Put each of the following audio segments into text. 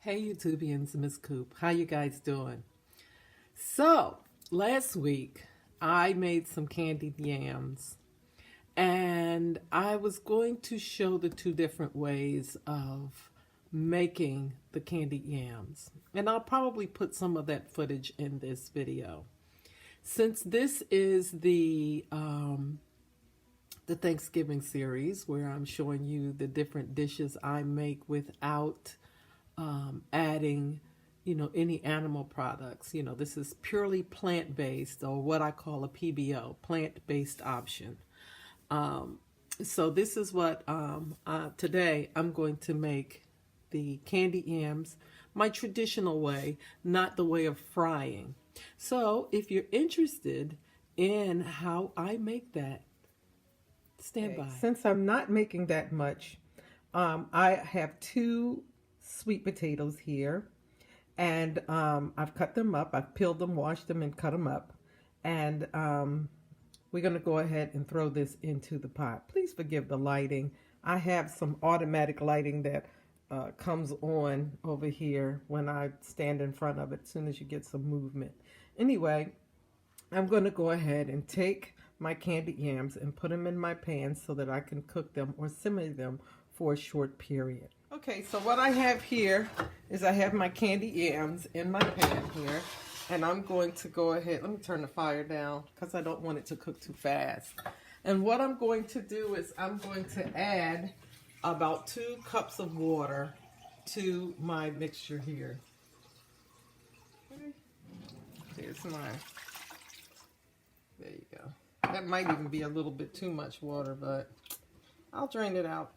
Hey YouTubians, Miss Coop. How you guys doing? So, last week I made some candied yams and I was going to show the two different ways of making the candied yams. And I'll probably put some of that footage in this video. Since this is the Thanksgiving series where I'm showing you the different dishes I make without adding, any animal products. This is purely plant-based, or what I call a PBO, plant-based option. So this is what, today I'm going to make the candied yams my traditional way, not the way of frying. So if you're interested in how I make that, stand by. Since I'm not making that much, I have two sweet potatoes here, and I've cut them up. I've peeled them, washed them, and cut them up. And we're going to go ahead and throw this into the pot. Please forgive the lighting. I have some automatic lighting that comes on over here when I stand in front of it as soon as you get some movement. Anyway, I'm going to go ahead and take my candied yams and put them in my pan so that I can cook them or simmer them for a short period. Okay, so what I have here is I have my candied yams in my pan here, and I'm going to go ahead, let me turn the fire down because I don't want it to cook too fast. And what I'm going to do is I'm going to add about 2 cups of water to my mixture here. Okay. Here's my, there you go. That might even be a little bit too much water, but I'll drain it out.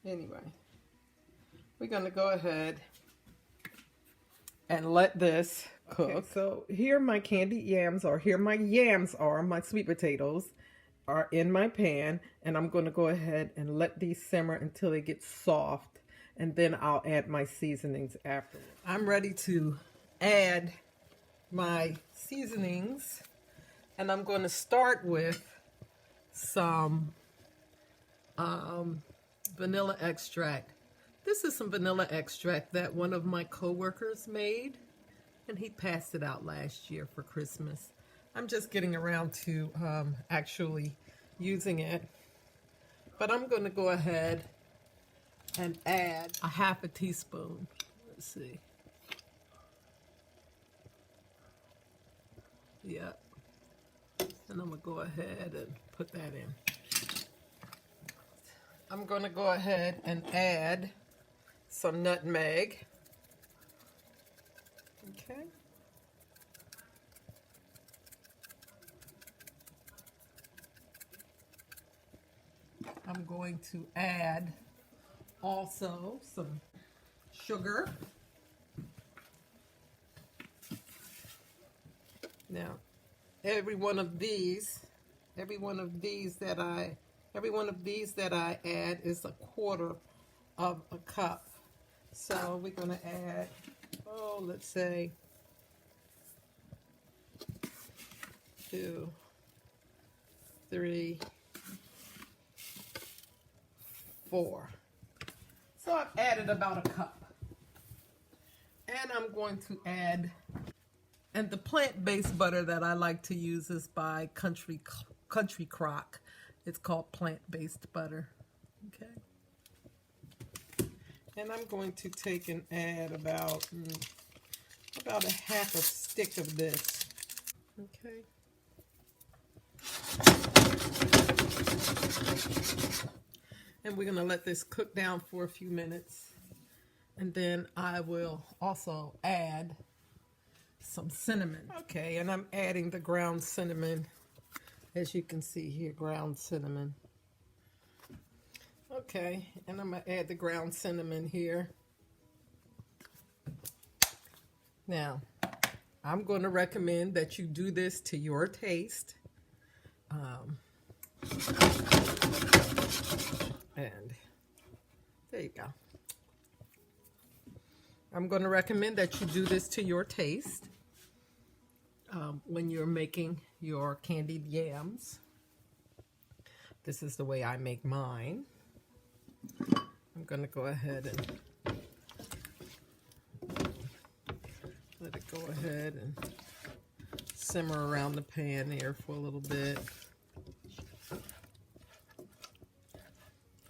Anyway, we're going to go ahead and let this cook. Okay, so here my candied yams are. Here my yams are. My sweet potatoes are in my pan, and I'm going to go ahead and let these simmer until they get soft, and then I'll add my seasonings after. I'm ready to add my seasonings, and I'm going to start with some vanilla extract. This is some vanilla extract that one of my co-workers made, and he passed it out last year for Christmas. I'm just getting around to actually using it, but I'm going to go ahead and add a half a teaspoon. Let's see. Yep. And I'm going to go ahead and put that in. I'm going to go ahead and add some nutmeg. Okay. I'm going to add also some sugar. Now, every one of these that I add is 1/4 of a cup. So we're going to add, let's say 2, 3, 4. So I've added about a cup. And I'm going to add, and the plant-based butter that I like to use is by Country Crock. It's called plant-based butter. Okay. And I'm going to take and add about a half a stick of this. Okay. And we're going to let this cook down for a few minutes. And then I will also add some cinnamon. Okay, and I'm adding the ground cinnamon. As you can see here, ground cinnamon. Okay, and I'm going to add the ground cinnamon here. Now, I'm going to recommend that you do this to your taste. And there you go. I'm going to recommend that you do this to your taste when you're making your candied yams. This is the way I make mine. I'm going to go ahead and ahead and simmer around the pan there for a little bit.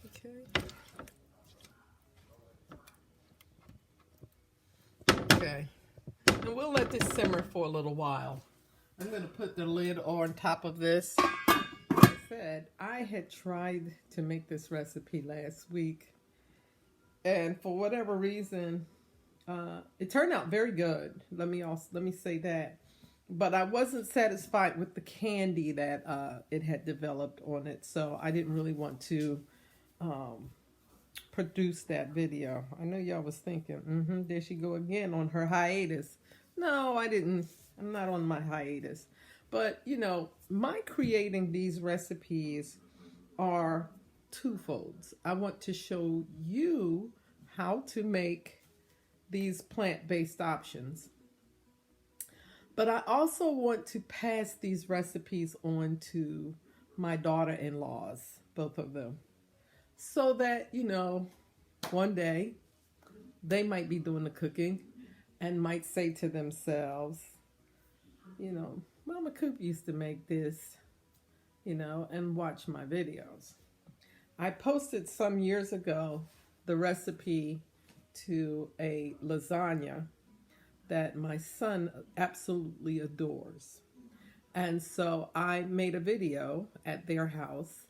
Okay. Okay. And we'll let this simmer for a little while. I'm going to put the lid on top of this. Like I said, I had tried to make this recipe last week, and for whatever reason, it turned out very good. Let me say that. But I wasn't satisfied with the candy that it had developed on it, so I didn't really want to produce that video. I know y'all was thinking, there she go again on her hiatus. No, I didn't. I'm not on my hiatus. But, you know, my creating these recipes are twofolds. I want to show you how to make these plant-based options. But I also want to pass these recipes on to my daughter-in-laws, both of them, so that, you know, one day they might be doing the cooking and might say to themselves, you know, Mama Coop used to make this, you know, and watch my videos. I posted some years ago the recipe to a lasagna that my son absolutely adores. And so I made a video at their house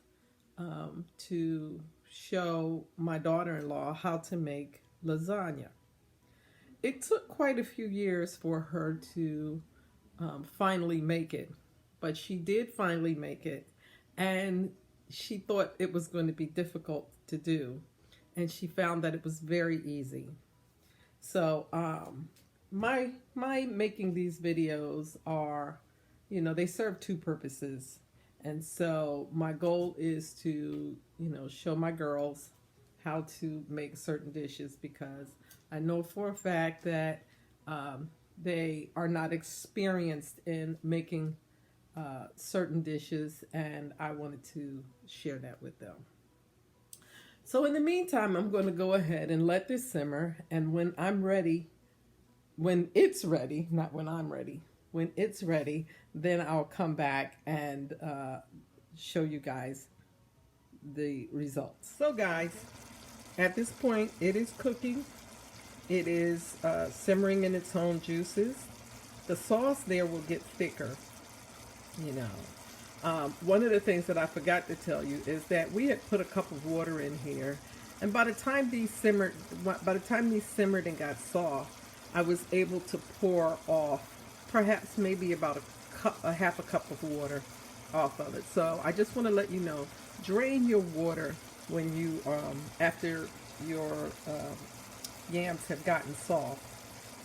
to show my daughter-in-law how to make lasagna. It took quite a few years for her to finally make it, but she did finally make it, and she thought it was going to be difficult to do, and she found that it was very easy. So my making these videos are, you know, they serve two purposes. And so my goal is to, you know, show my girls how to make certain dishes, because I know for a fact that they are not experienced in making certain dishes, and I wanted to share that with them. So in the meantime, I'm going to go ahead and let this simmer, and when I'm ready, when it's ready, not when I'm ready, when it's ready, then I'll come back and show you guys the results. So guys, at this point, it is cooking. It is simmering in its own juices. The sauce there will get thicker, you know. One of the things that I forgot to tell you is that we had put a cup of water in here, and by the time these simmered and got soft, I was able to pour off perhaps maybe about a half a cup of water off of it. So I just want to let you know, drain your water when you after your yams have gotten soft.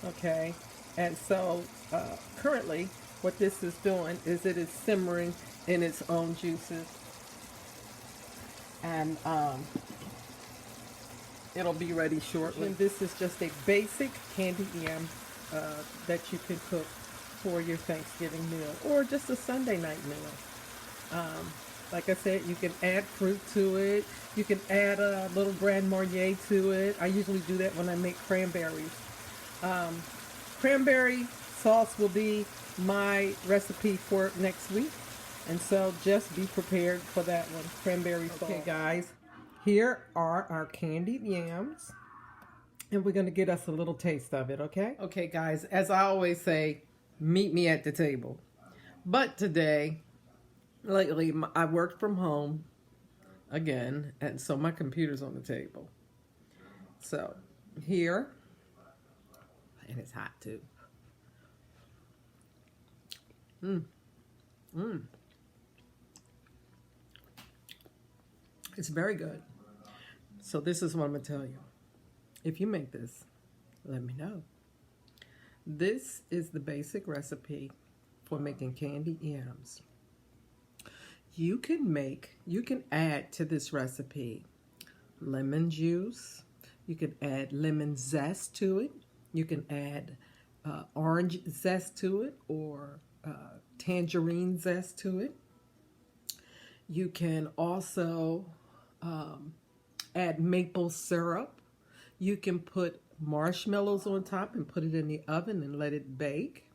Okay, and so currently what this is doing is it is simmering in its own juices, and it'll be ready shortly. And this is just a basic candied yam that you can cook for your Thanksgiving meal or just a Sunday night meal. Like I said, you can add fruit to it. You can add a little Grand Marnier to it. I usually do that when I make cranberries. Cranberry sauce will be my recipe for next week, and so just be prepared for that one, cranberry sauce. Okay guys, here are our candied yams, and we're going to get us a little taste of it, okay? Okay guys, as I always say, meet me at the table. But today, lately, I worked from home again, and so my computer's on the table. So here, and it's hot too. It's very good. So this is what I'm going to tell you. If you make this, let me know. This is the basic recipe for making candied yams. You can add to this recipe lemon juice. You can add lemon zest to it. You can add orange zest to it, or tangerine zest to it. You can also add maple syrup. You can put marshmallows on top and put it in the oven and let it bake.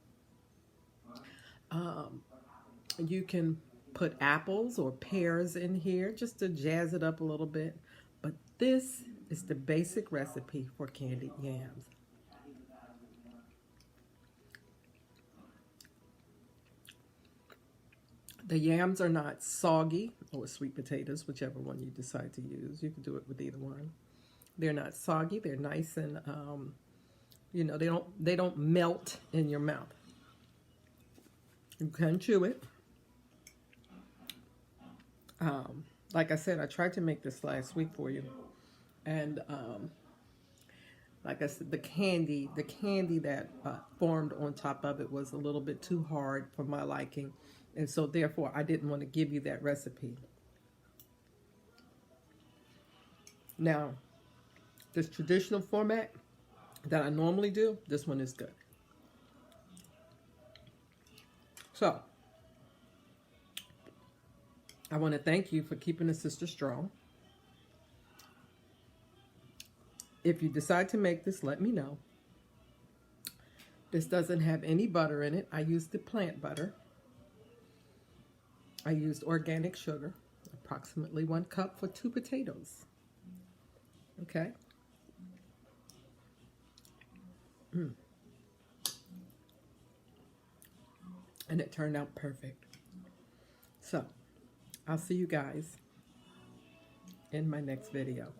You can put apples or pears in here just to jazz it up a little bit. But this is the basic recipe for candied yams. The yams are not soggy, or sweet potatoes, whichever one you decide to use. You can do it with either one. They're not soggy. They're nice and, you know, they don't melt in your mouth. You can chew it. Like I said, I tried to make this last week for you, and like I said, the candy that formed on top of it was a little bit too hard for my liking. And so therefore, I didn't want to give you that recipe. Now, this traditional format that I normally do, this one is good. So, I want to thank you for keeping the sister strong. If you decide to make this, let me know. This doesn't have any butter in it. I used the plant butter. I used organic sugar, approximately 1 cup for 2 potatoes. Okay. And it turned out perfect. So, I'll see you guys in my next video.